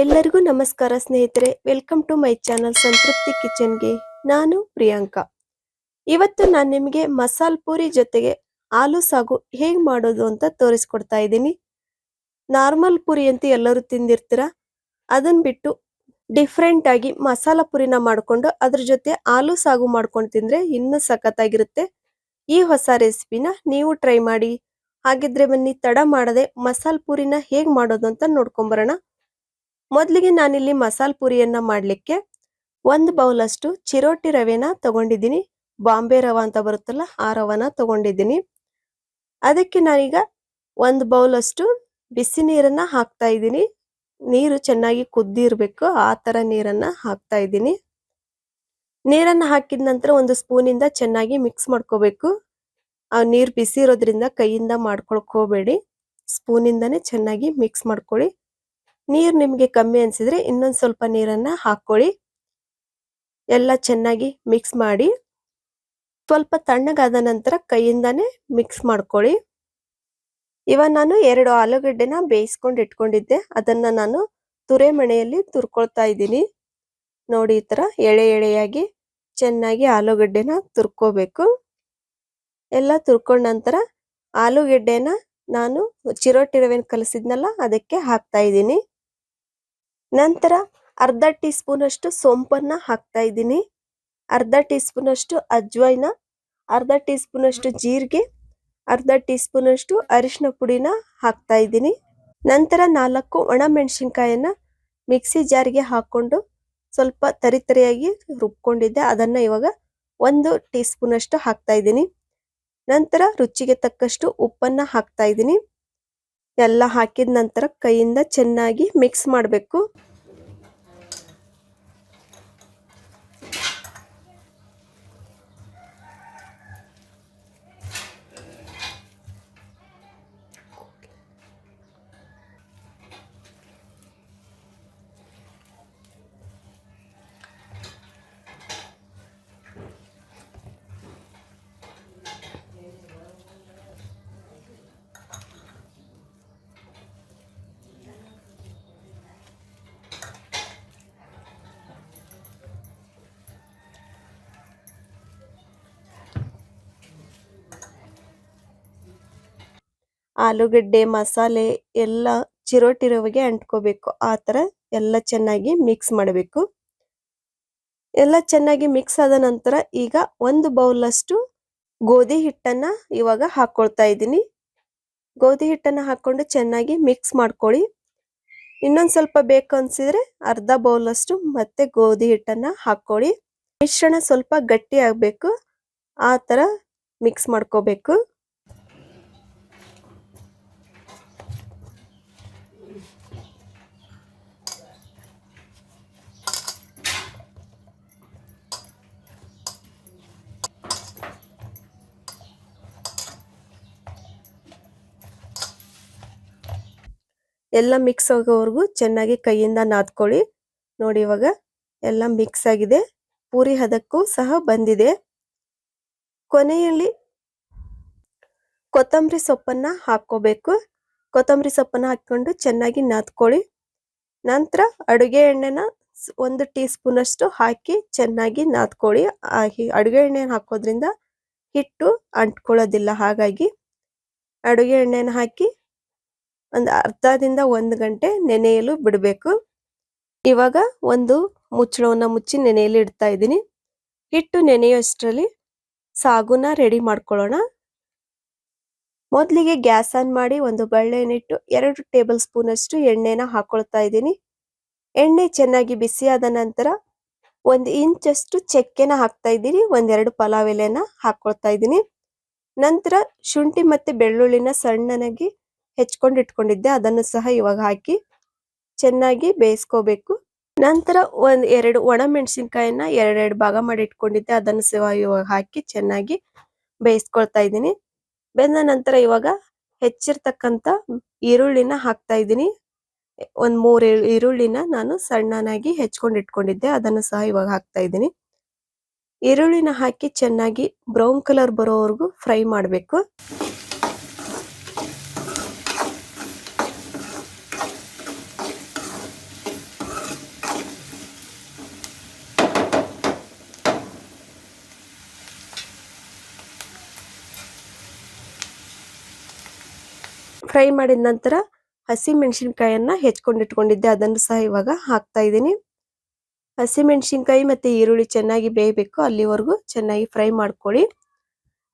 ಎಲ್ಲರಿಗೂ ನಮಸ್ಕಾರ ಸ್ನೇಹಿತರೆ, ವೆಲ್ಕಮ್ ಟು ಮೈ ಚಾನಲ್ ಸಂತೃಪ್ತಿ ಕಿಚನ್ಗೆ. ನಾನು ಪ್ರಿಯಾಂಕಾ. ಇವತ್ತು ನಾನು ನಿಮಗೆ ಮಸಾಲ್ ಪೂರಿ ಜೊತೆಗೆ ಆಲೂ ಸಾಗು ಹೇಗೆ ಮಾಡೋದು ಅಂತ ತೋರಿಸ್ಕೊಡ್ತಾ ಇದ್ದೀನಿ. ನಾರ್ಮಲ್ ಪೂರಿ ಅಂತ ಎಲ್ಲರೂ ತಿಂದಿರ್ತೀರ, ಅದನ್ನ ಬಿಟ್ಟು ಡಿಫ್ರೆಂಟ್ ಆಗಿ ಮಸಾಲ ಪೂರಿನ ಮಾಡಿಕೊಂಡು ಅದ್ರ ಜೊತೆ ಆಲೂ ಸಾಗು ಮಾಡ್ಕೊಂಡು ತಿಂದ್ರೆ ಇನ್ನೂ ಸಖತ್ತಾಗಿರುತ್ತೆ. ಈ ಹೊಸ ರೆಸಿಪಿನ ನೀವು ಟ್ರೈ ಮಾಡಿ. ಹಾಗಿದ್ರೆ ಬನ್ನಿ ತಡ ಮಾಡದೆ ಮಸಾಲ್ ಪೂರಿನ ಹೇಗೆ ಮಾಡೋದು ಅಂತ ನೋಡ್ಕೊಂಬರೋಣ. ಮೊದಲಿಗೆ ನಾನಿಲ್ಲಿ ಮಸಾಲ ಪೂರಿಯನ್ನ ಮಾಡಲಿಕ್ಕೆ 1 ಬೌಲ್ ಅಷ್ಟು ಚಿರೋಟಿ ರವೆನ ತಗೊಂಡಿದ್ದೀನಿ. ಬಾಂಬೆ ರವೆ ಅಂತ ಬರುತ್ತಲ್ಲ, ಆ ರವೆನ ತಗೊಂಡಿದ್ದೀನಿ. ಅದಕ್ಕೆ ನಾನೀಗ 1 ಬೌಲ್ ಅಷ್ಟು ಬಿಸಿ ನೀರನ್ನ ಹಾಕ್ತಾ ಇದ್ದೀನಿ. ನೀರು ಚೆನ್ನಾಗಿ ಕುದ್ದಿರಬೇಕು, ಆ ಥರ ನೀರನ್ನ ಹಾಕ್ತಾ ಇದ್ದೀನಿ. ನೀರನ್ನ ಹಾಕಿದ ನಂತರ 1 ಸ್ಪೂನಿಂದ ಚೆನ್ನಾಗಿ ಮಿಕ್ಸ್ ಮಾಡ್ಕೋಬೇಕು. ಆ ನೀರು ಬಿಸಿ ಇರೋದ್ರಿಂದ ಕೈಯಿಂದ ಮಾಡ್ಕೊಳಕ್ ಹೋಗಬೇಡಿ, ಸ್ಪೂನಿಂದನೇ ಚೆನ್ನಾಗಿ ಮಿಕ್ಸ್ ಮಾಡ್ಕೊಳ್ಳಿ. ನೀರು ನಿಮಗೆ ಕಮ್ಮಿ ಅನಿಸಿದ್ರೆ ಇನ್ನೊಂದು ಸ್ವಲ್ಪ ನೀರನ್ನು ಹಾಕ್ಕೊಳ್ಳಿ. ಎಲ್ಲ ಚೆನ್ನಾಗಿ ಮಿಕ್ಸ್ ಮಾಡಿ ಸ್ವಲ್ಪ ತಣ್ಣಗಾದ ನಂತರ ಕೈಯಿಂದಾನೇ ಮಿಕ್ಸ್ ಮಾಡ್ಕೊಳ್ಳಿ. ಇವಾಗ ನಾನು 2 ಆಲೂಗಡ್ಡೆನ ಬೇಯಿಸ್ಕೊಂಡು ಇಟ್ಕೊಂಡಿದ್ದೆ, ಅದನ್ನ ನಾನು ತುರೆ ಮಣೆಯಲ್ಲಿ ತುರ್ಕೊಳ್ತಾ ಇದ್ದೀನಿ. ನೋಡಿ, ಈ ಥರ ಎಳೆ ಎಳೆಯಾಗಿ ಚೆನ್ನಾಗಿ ಆಲೂಗಡ್ಡೆನ ತುರ್ಕೋಬೇಕು. ಎಲ್ಲ ತುರ್ಕೊಂಡ ನಂತರ ಆಲೂಗಡ್ಡೆನ ನಾನು ಚಿರೋಟಿ ರವೆನ ಕಲಸಿದ್ನಲ್ಲ ಅದಕ್ಕೆ ಹಾಕ್ತಾ ಇದ್ದೀನಿ. ನಂತರ ಅರ್ಧ ಟೀ ಸ್ಪೂನ್ ಅಷ್ಟು ಸೋಂಪನ್ನ ಹಾಕ್ತಾ ಇದ್ದೀನಿ, ಅರ್ಧ ಟೀ ಸ್ಪೂನ್ ಅಷ್ಟು ಅಜ್ವೈನ, ಅರ್ಧ ಟೀ ಸ್ಪೂನ್ ಅಷ್ಟು ಜೀರಿಗೆ, ಅರ್ಧ ಟೀ ಸ್ಪೂನ್ ಅಷ್ಟು ಅರಿಶಿನ ಪುಡಿನ ಹಾಕ್ತಾ ಇದ್ದೀನಿ. ನಂತರ 4 ಒಣಮೆಣಸಿನ್ಕಾಯನ್ನ ಮಿಕ್ಸಿ ಜಾರ್ಗೆ ಹಾಕೊಂಡು ಸ್ವಲ್ಪ ತರಿತರಿಯಾಗಿ ರುಬ್ಕೊಂಡಿದ್ದೆ, ಅದನ್ನ ಇವಾಗ 1 ಟೀ ಸ್ಪೂನ್ ಅಷ್ಟು ಹಾಕ್ತಾ ಇದ್ದೀನಿ. ನಂತರ ರುಚಿಗೆ ತಕ್ಕಷ್ಟು ಉಪ್ಪನ್ನ ಹಾಕ್ತಾ ಇದ್ದೀನಿ. ಎಲ್ಲ ಹಾಕಿದ ನಂತರ ಕೈಯಿಂದ ಚೆನ್ನಾಗಿ ಮಿಕ್ಸ್ ಮಾಡಬೇಕು. ಆಲೂಗಡ್ಡೆ ಮಸಾಲೆ ಎಲ್ಲ ಚಿರೋಟಿ ರವೆಗೆ ಅಂಟ್ಕೋಬೇಕು, ಆ ಥರ ಎಲ್ಲ ಚೆನ್ನಾಗಿ ಮಿಕ್ಸ್ ಮಾಡಬೇಕು. ಎಲ್ಲ ಚೆನ್ನಾಗಿ ಮಿಕ್ಸ್ ಆದ ನಂತರ ಈಗ 1 ಬೌಲ್ ಅಷ್ಟು ಗೋಧಿ ಹಿಟ್ಟನ್ನ ಇವಾಗ ಹಾಕೊಳ್ತಾ ಇದ್ದೀನಿ. ಗೋಧಿ ಹಿಟ್ಟನ್ನ ಹಾಕೊಂಡು ಚೆನ್ನಾಗಿ ಮಿಕ್ಸ್ ಮಾಡ್ಕೊಳ್ಳಿ. ಇನ್ನೊಂದು ಸ್ವಲ್ಪ ಬೇಕು ಅನ್ಸಿದ್ರೆ ಅರ್ಧ ಬೌಲ್ ಅಷ್ಟು ಮತ್ತೆ ಗೋಧಿ ಹಿಟ್ಟನ್ನ ಹಾಕೊಳ್ಳಿ. ಮಿಶ್ರಣ ಸ್ವಲ್ಪ ಗಟ್ಟಿ ಆಗಬೇಕು, ಆ ಥರ ಮಿಕ್ಸ್ ಮಾಡ್ಕೋಬೇಕು. ಎಲ್ಲ ಮಿಕ್ಸ್ ಆಗೋವರೆಗೂ ಚೆನ್ನಾಗಿ ಕೈಯಿಂದ ನಾದ್ಕೊಳ್ಳಿ. ನೋಡಿ, ಇವಾಗ ಎಲ್ಲ ಮಿಕ್ಸ್ ಆಗಿದೆ, ಪೂರಿ ಹದಕ್ಕೂ ಸಹ ಬಂದಿದೆ. ಕೊನೆಯಲ್ಲಿ ಕೊತ್ತಂಬರಿ ಸೊಪ್ಪನ್ನ ಹಾಕೋಬೇಕು. ಕೊತ್ತಂಬರಿ ಸೊಪ್ಪನ್ನ ಹಾಕೊಂಡು ಚೆನ್ನಾಗಿ ನಾದ್ಕೊಳ್ಳಿ. ನಂತರ ಅಡುಗೆ ಎಣ್ಣೆನ 1 ಟೀ ಸ್ಪೂನ್ ಅಷ್ಟು ಹಾಕಿ ಚೆನ್ನಾಗಿ ನಾದ್ಕೊಳ್ಳಿ. ಅಡುಗೆ ಎಣ್ಣೆ ಹಾಕೋದ್ರಿಂದ ಹಿಟ್ಟು ಅಂಟ್ಕೊಳ್ಳೋದಿಲ್ಲ, ಹಾಗಾಗಿ ಅಡುಗೆ ಎಣ್ಣೆನ ಹಾಕಿ ಒಂದು ಅರ್ಧದಿಂದ 1 ಗಂಟೆ ನೆನೆಯಲು ಬಿಡಬೇಕು. ಇವಾಗ ಒಂದು ಮುಚ್ಚಳವನ್ನ ಮುಚ್ಚಿ ನೆನೆಯಲು ಇಡ್ತಾ ಇದ್ದೀನಿ. ಹಿಟ್ಟು ನೆನೆಯೋಷ್ಟರಲ್ಲಿ ಸಾಗುನ ರೆಡಿ ಮಾಡ್ಕೊಳ್ಳೋಣ. ಮೊದಲಿಗೆ ಗ್ಯಾಸ್ ಆನ್ ಮಾಡಿ ಒಂದು ಬಳ್ಳೆನಿಟ್ಟು 2 ಟೇಬಲ್ ಸ್ಪೂನ್ ಅಷ್ಟು ಎಣ್ಣೆನ ಹಾಕೊಳ್ತಾ ಇದ್ದೀನಿ. ಎಣ್ಣೆ ಚೆನ್ನಾಗಿ ಬಿಸಿಯಾದ ನಂತರ 1 ಇಂಚಷ್ಟು ಚಕ್ಕೆನ ಹಾಕ್ತಾ ಇದ್ದೀನಿ, 1-2 ಪಲಾವ್ ಎಲೆನ ಹಾಕೊಳ್ತಾ ಇದ್ದೀನಿ. ನಂತರ ಶುಂಠಿ ಮತ್ತೆ ಬೆಳ್ಳುಳ್ಳಿನ ಸಣ್ಣನಾಗಿ ಹೆಚ್ಕೊಂಡು ಇಟ್ಕೊಂಡಿದ್ದೆ, ಅದನ್ನು ಸಹ ಇವಾಗ ಹಾಕಿ ಚೆನ್ನಾಗಿ ಬೇಯಿಸ್ಕೋಬೇಕು. ನಂತರ 1-2 ಒಣಮೆಣಸಿನ್ಕಾಯನ್ನ 2 ಭಾಗ ಮಾಡಿ ಇಟ್ಕೊಂಡಿದ್ದೆ, ಅದನ್ನು ಸಹ ಇವಾಗ ಹಾಕಿ ಚೆನ್ನಾಗಿ ಬೇಯಿಸ್ಕೊಳ್ತಾ ಇದ್ದೀನಿ. ಬೆಂದ ನಂತರ ಇವಾಗ ಹೆಚ್ಚಿರ್ತಕ್ಕಂಥ ಈರುಳ್ಳಿನ ಹಾಕ್ತಾ ಇದ್ದೀನಿ. 3 ಈರುಳ್ಳಿನ ನಾನು ಸಣ್ಣನಾಗಿ ಹೆಚ್ಕೊಂಡು ಇಟ್ಕೊಂಡಿದ್ದೆ, ಅದನ್ನು ಸಹ ಇವಾಗ ಹಾಕ್ತಾ ಇದ್ದೀನಿ. ಈರುಳ್ಳಿನ ಹಾಕಿ ಚೆನ್ನಾಗಿ ಬ್ರೌನ್ ಕಲರ್ ಬರೋವರೆಗೂ ಫ್ರೈ ಮಾಡಬೇಕು. ಫ್ರೈ ಮಾಡಿದ ನಂತರ ಹಸಿ ಮೆಣಸಿನಕಾಯಿಯನ್ನ ಹೆಚ್ಕೊಂಡಿಟ್ಕೊಂಡಿದ್ದೆ ಅದನ್ನು ಸಹ ಇವಾಗ ಹಾಕ್ತಾ ಇದ್ದೀನಿ. ಹಸಿ ಮೆಣಸಿನಕಾಯಿ ಮತ್ತೆ ಈರುಳ್ಳಿ ಚೆನ್ನಾಗಿ ಬೇಯಬೇಕು, ಅಲ್ಲಿವರೆಗೂ ಚೆನ್ನಾಗಿ ಫ್ರೈ ಮಾಡ್ಕೊಳ್ಳಿ.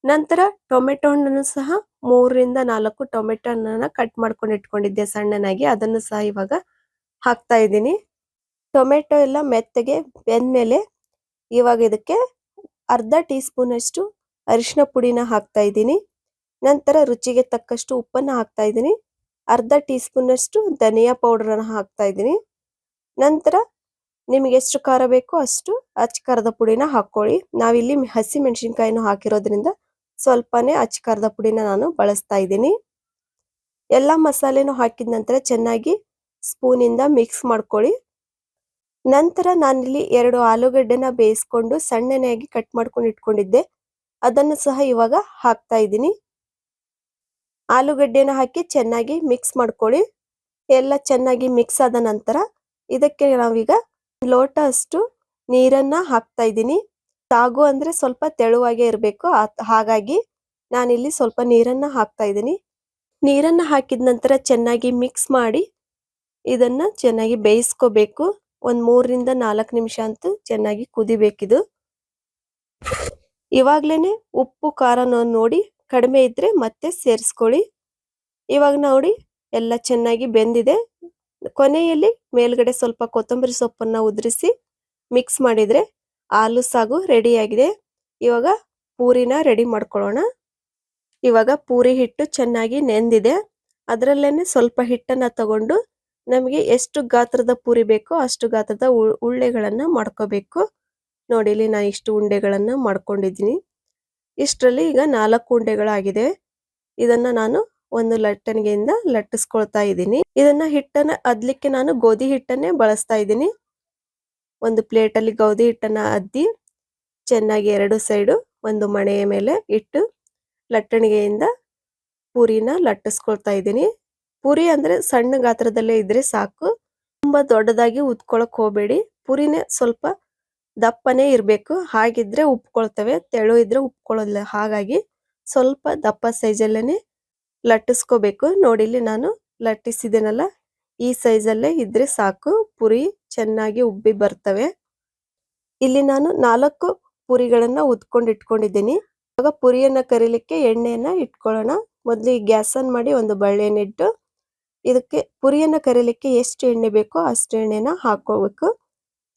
ನಂತರ ಟೊಮೆಟೊ ಹಣ್ಣನ್ನು ಸಹ 3ರಿಂದ 4 ಟೊಮೆಟೊ ಹಣ್ಣನ್ನ ಕಟ್ ಮಾಡ್ಕೊಂಡು ಇಟ್ಕೊಂಡಿದ್ದೆ ಸಣ್ಣನಾಗಿ, ಅದನ್ನು ಸಹ ಇವಾಗ ಹಾಕ್ತಾ ಇದ್ದೀನಿ. ಟೊಮೆಟೊ ಎಲ್ಲ ಮೆತ್ತಗೆ ಬೆಂದ್ಮೇಲೆ ಇವಾಗ ಇದಕ್ಕೆ ಅರ್ಧ ಟೀ ಸ್ಪೂನ್ ಅಷ್ಟು ಅರಿಶಿನ ಪುಡಿನ ಹಾಕ್ತಾ ಇದ್ದೀನಿ. ನಂತರ ರುಚಿಗೆ ತಕ್ಕಷ್ಟು ಉಪ್ಪನ್ನ ಹಾಕ್ತಾ ಇದ್ದೀನಿ. ಅರ್ಧ ಟೀ ಸ್ಪೂನ್ ಅಷ್ಟು ಧನಿಯಾ ಪೌಡರ್ ಹಾಕ್ತಾ ಇದ್ದೀನಿ. ನಂತರ ನಿಮಗೆ ಎಷ್ಟು ಖಾರ ಬೇಕೋ ಅಷ್ಟು ಅಚ್ಚ ಖಾರದ ಪುಡಿನ ಹಾಕೊಳ್ಳಿ. ನಾವಿಲ್ಲಿ ಹಸಿ ಮೆಣಸಿನಕಾಯಿನೂ ಹಾಕಿರೋದ್ರಿಂದ ಸ್ವಲ್ಪನೇ ಅಚ್ಚ ಖಾರದ ಪುಡಿನ ನಾನು ಬಳಸ್ತಾ ಇದ್ದೀನಿ. ಎಲ್ಲ ಮಸಾಲೆನೂ ಹಾಕಿದ ನಂತರ ಚೆನ್ನಾಗಿ ಸ್ಪೂನಿಂದ ಮಿಕ್ಸ್ ಮಾಡ್ಕೊಳ್ಳಿ. ನಂತರ ನಾನಿಲ್ಲಿ 2 ಆಲೂಗಡ್ಡೆನ ಬೇಯಿಸ್ಕೊಂಡು ಸಣ್ಣನೆಯಾಗಿ ಕಟ್ ಮಾಡ್ಕೊಂಡು ಇಟ್ಕೊಂಡಿದ್ದೆ, ಅದನ್ನು ಸಹ ಇವಾಗ ಹಾಕ್ತಾ ಇದ್ದೀನಿ. ಆಲೂಗಡ್ಡೆನ ಹಾಕಿ ಚೆನ್ನಾಗಿ ಮಿಕ್ಸ್ ಮಾಡ್ಕೊಳ್ಳಿ. ಎಲ್ಲ ಚೆನ್ನಾಗಿ ಮಿಕ್ಸ್ ಆದ ನಂತರ ಇದಕ್ಕೆ ನಾವೀಗ ಲೋಟ ಅಷ್ಟು ನೀರನ್ನ ಹಾಕ್ತಾ ಇದ್ದೀನಿ. ಸಾಗು ಅಂದ್ರೆ ಸ್ವಲ್ಪ ತೆಳುವಾಗೇ ಇರಬೇಕು, ಹಾಗಾಗಿ ನಾನಿಲ್ಲಿ ಸ್ವಲ್ಪ ನೀರನ್ನ ಹಾಕ್ತಾ ಇದ್ದೀನಿ. ನೀರನ್ನ ಹಾಕಿದ ನಂತರ ಚೆನ್ನಾಗಿ ಮಿಕ್ಸ್ ಮಾಡಿ ಇದನ್ನ ಚೆನ್ನಾಗಿ ಬೇಯಿಸ್ಕೋಬೇಕು. ಒಂದು 3ರಿಂದ 4 ನಿಮಿಷ ಅಂತೂ ಚೆನ್ನಾಗಿ ಕುದಿಬೇಕಿದು. ಇವಾಗ್ಲೇನೆ ಉಪ್ಪು ಖಾರನ ನೋಡಿ ಕಡಿಮೆ ಇದ್ರೆ ಮತ್ತೆ ಸೇರಿಸ್ಕೊಳ್ಳಿ. ಇವಾಗ ನೋಡಿ ಎಲ್ಲ ಚೆನ್ನಾಗಿ ಬೆಂದಿದೆ. ಕೊನೆಯಲ್ಲಿ ಮೇಲ್ಗಡೆ ಸ್ವಲ್ಪ ಕೊತ್ತಂಬರಿ ಸೊಪ್ಪನ್ನ ಉದುರಿಸಿ ಮಿಕ್ಸ್ ಮಾಡಿದ್ರೆ ಆಲೂ ಸಾಗು ರೆಡಿ ಆಗಿದೆ. ಇವಾಗ ಪೂರಿನ ರೆಡಿ ಮಾಡ್ಕೊಳ್ಳೋಣ. ಇವಾಗ ಪೂರಿ ಹಿಟ್ಟು ಚೆನ್ನಾಗಿ ನೆಂದಿದೆ. ಅದರಲ್ಲೇನೆ ಸ್ವಲ್ಪ ಹಿಟ್ಟನ್ನ ತಗೊಂಡು ನಮಗೆ ಎಷ್ಟು ಗಾತ್ರದ ಪೂರಿ ಬೇಕೋ ಅಷ್ಟು ಗಾತ್ರದ ಉಳ್ಳೆಗಳನ್ನ ಮಾಡ್ಕೋಬೇಕು. ನೋಡಿ ಇಲ್ಲಿ ನಾನು ಇಷ್ಟು ಉಂಡೆಗಳನ್ನ ಮಾಡ್ಕೊಂಡಿದ್ದೀನಿ. ಇಷ್ಟರಲ್ಲಿ ಈಗ 4 ಉಂಡೆಗಳಾಗಿದೆ. ಇದನ್ನ ನಾನು ಒಂದು ಲಟ್ಟಣಿಗೆಯಿಂದ ಲಟ್ಟಿಸ್ಕೊಳ್ತಾ ಇದ್ದೀನಿ. ಇದನ್ನ ಹಿಟ್ಟನ್ನ ಅದ್ಲಿಕ್ಕೆ ನಾನು ಗೋಧಿ ಹಿಟ್ಟನ್ನೇ ಬಳಸ್ತಾ ಇದ್ದೀನಿ. ಒಂದು ಪ್ಲೇಟಲ್ಲಿ ಗೋಧಿ ಹಿಟ್ಟನ್ನ ಅದ್ದಿ ಚೆನ್ನಾಗಿ 2 ಸೈಡು ಒಂದು ಮಣೆಯ ಮೇಲೆ ಇಟ್ಟು ಲಟ್ಟಣಿಗೆಯಿಂದ ಪೂರಿನ ಲಟ್ಟಿಸ್ಕೊಳ್ತಾ ಇದ್ದೀನಿ. ಪೂರಿ ಅಂದ್ರೆ ಸಣ್ಣ ಗಾತ್ರದಲ್ಲೇ ಇದ್ರೆ ಸಾಕು, ತುಂಬಾ ದೊಡ್ಡದಾಗಿ ಉದ್ಕೊಳಕ್ ಹೋಗ್ಬೇಡಿ. ಪೂರಿನೇ ಸ್ವಲ್ಪ ದಪ್ಪನೇ ಇರಬೇಕು, ಹಾಗಿದ್ರೆ ಉಪ್ಕೊಳ್ತವೆ. ತೆಳು ಇದ್ರೆ ಉಪ್ಕೊಳ್ಳೋದಿಲ್ಲ, ಹಾಗಾಗಿ ಸ್ವಲ್ಪ ದಪ್ಪ ಸೈಜಲ್ಲೇನೆ ಲಟ್ಟಿಸ್ಕೋಬೇಕು. ನೋಡಿಲ್ಲಿ ನಾನು ಲಟ್ಟಿಸಿದ್ದೇನಲ್ಲ, ಈ ಸೈಜಲ್ಲೇ ಇದ್ರೆ ಸಾಕು, ಪುರಿ ಚೆನ್ನಾಗಿ ಉಬ್ಬಿ ಬರ್ತವೆ. ಇಲ್ಲಿ ನಾನು 4 ಪುರಿಗಳನ್ನ ಉದ್ಕೊಂಡು ಇಟ್ಕೊಂಡಿದ್ದೀನಿ. ಇವಾಗ ಪುರಿಯನ್ನ ಕರಿಲಿಕ್ಕೆ ಎಣ್ಣೆಯನ್ನ ಇಟ್ಕೊಳ್ಳೋಣ. ಮೊದಲು ಗ್ಯಾಸ್ ಆನ್ ಮಾಡಿ ಒಂದು ಬಳ್ಳಿಯನ್ನಿಟ್ಟು ಇದಕ್ಕೆ ಪುರಿಯನ್ನ ಕರಿಲಿಕ್ಕೆ ಎಷ್ಟು ಎಣ್ಣೆ ಬೇಕೋ ಅಷ್ಟು ಎಣ್ಣೆನ ಹಾಕೋಬೇಕು.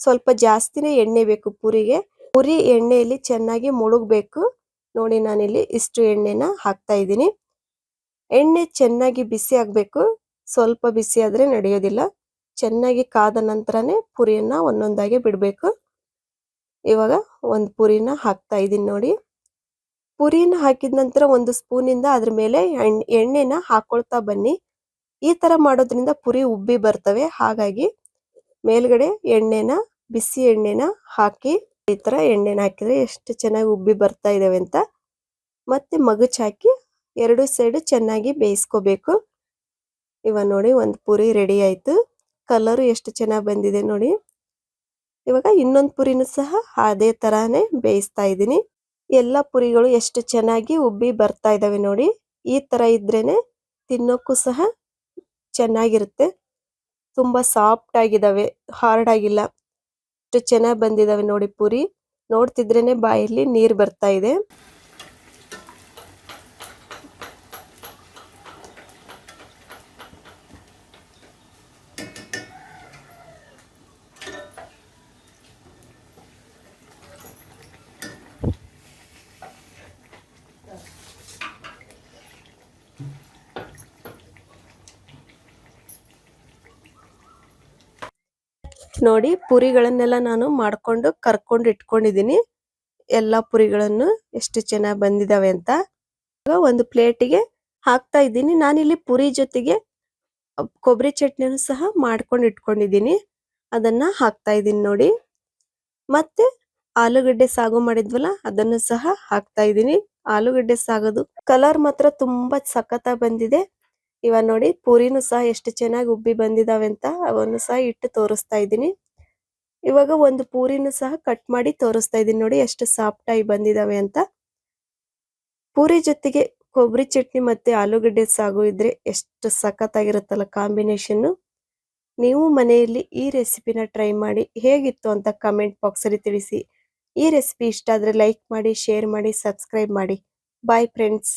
ಸ್ವಲ್ಪ ಜಾಸ್ತಿನೇ ಎಣ್ಣೆ ಬೇಕು ಪುರಿಗೆ. ಪುರಿ ಎಣ್ಣೆಯಲ್ಲಿ ಚೆನ್ನಾಗಿ ಮುಳುಗಬೇಕು. ನೋಡಿ ನಾನಿಲ್ಲಿ ಇಷ್ಟು ಎಣ್ಣೆನ ಹಾಕ್ತಾ ಇದ್ದೀನಿ. ಎಣ್ಣೆ ಚೆನ್ನಾಗಿ ಬಿಸಿ ಆಗ್ಬೇಕು, ಸ್ವಲ್ಪ ಬಿಸಿ ಆದ್ರೆ ನಡೆಯೋದಿಲ್ಲ. ಚೆನ್ನಾಗಿ ಕಾದ ನಂತರನೇ ಪುರಿಯನ್ನ ಒಂದೊಂದಾಗಿ ಬಿಡಬೇಕು. ಇವಾಗ ಒಂದು ಪುರಿನ ಹಾಕ್ತಾ ಇದ್ದೀನಿ ನೋಡಿ. ಪುರಿನ ಹಾಕಿದ ನಂತರ ಒಂದು ಸ್ಪೂನಿಂದ ಅದ್ರ ಮೇಲೆ ಎಣ್ಣೆನ ಹಾಕೊಳ್ತಾ ಬನ್ನಿ. ಈ ತರ ಮಾಡೋದ್ರಿಂದ ಪುರಿ ಉಬ್ಬಿ ಬರ್ತವೆ. ಹಾಗಾಗಿ ಮೇಲ್ಗಡೆ ಬಿಸಿ ಎಣ್ಣೆನ ಹಾಕಿ, ಈ ತರ ಎಣ್ಣೆನ ಹಾಕಿದ್ರೆ ಎಷ್ಟು ಚೆನ್ನಾಗಿ ಉಬ್ಬಿ ಬರ್ತಾ ಇದಾವೆ ಅಂತ. ಮತ್ತೆ ಮಗುಚ್ ಹಾಕಿ 2 ಸೈಡ್ ಚೆನ್ನಾಗಿ ಬೇಯಿಸ್ಕೋಬೇಕು. ಇವಾಗ ನೋಡಿ ಒಂದು ಪುರಿ ರೆಡಿ ಆಯ್ತು. ಕಲರ್ ಎಷ್ಟು ಚೆನ್ನಾಗಿ ಬಂದಿದೆ ನೋಡಿ. ಇವಾಗ ಇನ್ನೊಂದು ಪುರಿನೂ ಸಹ ಅದೇ ತರಾನೇ ಬೇಯಿಸ್ತಾ ಇದ್ದೀನಿ. ಎಲ್ಲ ಪುರಿಗಳು ಎಷ್ಟು ಚೆನ್ನಾಗಿ ಉಬ್ಬಿ ಬರ್ತಾ ಇದಾವೆ ನೋಡಿ. ಈ ತರ ಇದ್ರೇನೆ ತಿನ್ನೋಕ್ಕೂ ಸಹ ಚೆನ್ನಾಗಿರುತ್ತೆ. ತುಂಬಾ ಸಾಫ್ಟ್ ಆಗಿದಾವೆ, ಹಾರ್ಡ್ ಆಗಿಲ್ಲ. ಎಷ್ಟು ಚೆನ್ನಾಗಿ ಬಂದಿದಾವೆ ನೋಡಿ ಪುರಿ. ನೋಡ್ತಿದ್ರೇನೆ ಬಾಯಲ್ಲಿ ನೀರು ಬರ್ತಾ ಇದೆ. ನೋಡಿ ಪುರಿಗಳನ್ನೆಲ್ಲ ನಾನು ಮಾಡ್ಕೊಂಡು ಕರ್ಕೊಂಡು ಇಟ್ಕೊಂಡಿದ್ದೀನಿ. ಎಲ್ಲ ಪುರಿಗಳನ್ನು ಎಷ್ಟು ಚೆನ್ನಾಗಿ ಬಂದಿದಾವೆ ಅಂತ. ಒಂದು ಪ್ಲೇಟಿಗೆ ಹಾಕ್ತಾ ಇದ್ದೀನಿ. ನಾನಿಲ್ಲಿ ಪುರಿ ಜೊತೆಗೆ ಕೊಬ್ಬರಿ ಚಟ್ನಿಯನ್ನು ಸಹ ಮಾಡ್ಕೊಂಡು ಇಟ್ಕೊಂಡಿದ್ದೀನಿ, ಅದನ್ನ ಹಾಕ್ತಾ ಇದ್ದೀನಿ ನೋಡಿ. ಮತ್ತೆ ಆಲೂಗಡ್ಡೆ ಸಾಗು ಮಾಡಿದ್ವಲ್ಲ ಅದನ್ನು ಸಹ ಹಾಕ್ತಾ ಇದ್ದೀನಿ. ಆಲೂಗಡ್ಡೆ ಸಾಗದು ಕಲರ್ ಮಾತ್ರ ತುಂಬಾ ಸಖತ್ತಾಗಿ ಬಂದಿದೆ. ಇವಾಗ ನೋಡಿ ಪೂರಿನೂ ಸಹ ಎಷ್ಟು ಚೆನ್ನಾಗಿ ಉಬ್ಬಿ ಬಂದಿದಾವೆ ಅಂತ ಅವನ್ನು ಸಹ ಇಟ್ಟು ತೋರಿಸ್ತಾ ಇದ್ದೀನಿ. ಇವಾಗ ಒಂದು ಪೂರಿನೂ ಸಹ ಕಟ್ ಮಾಡಿ ತೋರಿಸ್ತಾ ಇದ್ದೀನಿ ನೋಡಿ ಎಷ್ಟು ಸಾಫ್ಟ್ ಆಗಿ ಬಂದಿದಾವೆ ಅಂತ. ಪೂರಿ ಜೊತೆಗೆ ಕೊಬ್ಬರಿ ಚಟ್ನಿ ಮತ್ತು ಆಲೂಗಡ್ಡೆ ಸಾಗು ಇದ್ರೆ ಎಷ್ಟು ಸಖತ್ತಾಗಿರುತ್ತಲ್ಲ ಕಾಂಬಿನೇಷನ್ನು. ನೀವು ಮನೆಯಲ್ಲಿ ಈ ರೆಸಿಪಿನ ಟ್ರೈ ಮಾಡಿ ಹೇಗಿತ್ತು ಅಂತ ಕಮೆಂಟ್ ಬಾಕ್ಸಲ್ಲಿ ತಿಳಿಸಿ. ಈ ರೆಸಿಪಿ ಇಷ್ಟ ಆದರೆ ಲೈಕ್ ಮಾಡಿ, ಶೇರ್ ಮಾಡಿ, ಸಬ್ಸ್ಕ್ರೈಬ್ ಮಾಡಿ. Bye friends.